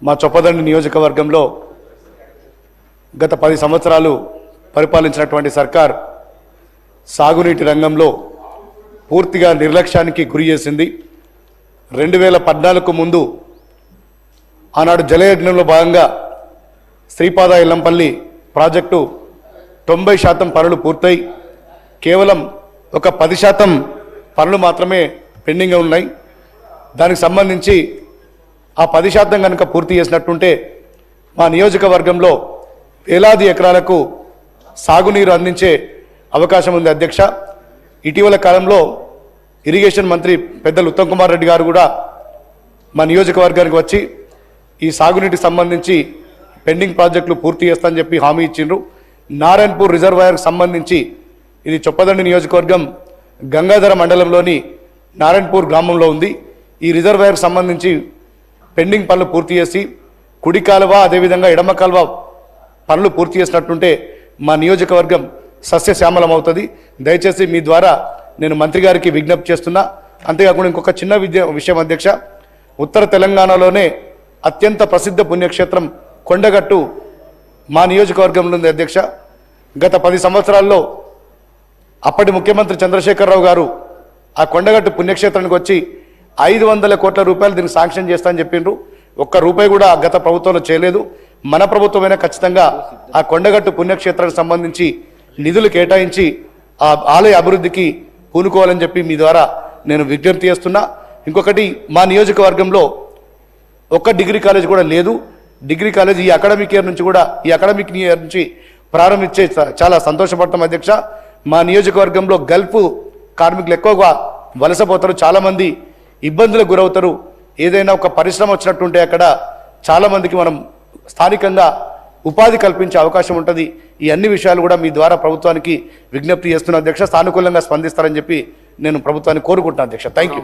మా చొప్పదండి నియోజకవర్గంలో గత 10 సంవత్సరాలు పరిపాలించినటువంటి సర్కార్ సాగునీటి రంగంలో పూర్తిగా నిర్లక్ష్యానికి గురి చేసింది. 2014కు ముందు ఆనాడు జలయజ్ఞంలో భాగంగా శ్రీపాద ఎల్లంపల్లి ప్రాజెక్టు 90% పనులు పూర్తయి కేవలం ఒక 10% పనులు మాత్రమే పెండింగ్గా ఉన్నాయి. దానికి సంబంధించి ఆ 10% కనుక పూర్తి చేసినట్టుంటే మా నియోజకవర్గంలో వేలాది ఎకరాలకు సాగునీరు అందించే అవకాశం ఉంది. అధ్యక్ష, ఇటీవల కాలంలో ఇరిగేషన్ మంత్రి పెద్దలు ఉత్తమ్ కుమార్ రెడ్డి గారు కూడా మా నియోజకవర్గానికి వచ్చి ఈ సాగునీటికి సంబంధించి పెండింగ్ ప్రాజెక్టులు పూర్తి చేస్తానని చెప్పి హామీ ఇచ్చిండ్రు. నారాయణపూర్ రిజర్వాయర్కి సంబంధించి ఇది చొప్పదండి నియోజకవర్గం గంగాధర మండలంలోని నారాయణపూర్ గ్రామంలో ఉంది. ఈ రిజర్వాయర్కి సంబంధించి పెండింగ్ పనులు పూర్తి చేసి కుడి కాలువ అదేవిధంగా ఎడమ కాలువ పనులు పూర్తి చేసినట్టుంటే మా నియోజకవర్గం సస్యశ్యామలం అవుతుంది. దయచేసి మీ ద్వారా నేను మంత్రి గారికి విజ్ఞప్తి చేస్తున్నా. అంతేకాకుండా ఇంకొక చిన్న విషయం అధ్యక్ష, ఉత్తర తెలంగాణలోనే అత్యంత ప్రసిద్ధ పుణ్యక్షేత్రం కొండగట్టు మా నియోజకవర్గంలో ఉంది. అధ్యక్ష, గత 10 సంవత్సరాల్లో అప్పటి ముఖ్యమంత్రి చంద్రశేఖరరావు గారు ఆ కొండగట్టు పుణ్యక్షేత్రానికి వచ్చి 500 కోట్ల రూపాయలు దీనికి శాంక్షన్ చేస్తానని చెప్పిండ్రు. ఒక్క రూపాయి కూడా గత ప్రభుత్వంలో చేయలేదు. మన ప్రభుత్వమైనా ఖచ్చితంగా ఆ కొండగట్టు పుణ్యక్షేత్రానికి సంబంధించి నిధులు కేటాయించి ఆ ఆలయ అభివృద్ధికి పూనుకోవాలని చెప్పి మీ ద్వారా నేను విజ్ఞప్తి చేస్తున్నా. ఇంకొకటి, మా నియోజకవర్గంలో ఒక్క డిగ్రీ కాలేజ్ కూడా లేదు. డిగ్రీ కాలేజ్ ఈ అకాడమిక్ ఇయర్ నుంచి ప్రారంభించే చాలా సంతోషపడతాం. అధ్యక్ష, మా నియోజకవర్గంలో గల్ఫ్ కార్మికులు ఎక్కువగా వలసపోతారు, చాలామంది ఇబ్బందులకు గురవుతారు. ఏదైనా ఒక పరిశ్రమ వచ్చినట్టుంటే అక్కడ చాలామందికి మనం స్థానికంగా ఉపాధి కల్పించే అవకాశం ఉంటుంది. ఈ అన్ని విషయాలు కూడా మీ ద్వారా ప్రభుత్వానికి విజ్ఞప్తి చేస్తున్న అధ్యక్ష, సానుకూలంగా స్పందిస్తారని చెప్పి నేను ప్రభుత్వాన్ని కోరుకుంటున్నాను. అధ్యక్ష, థ్యాంక్ యూ.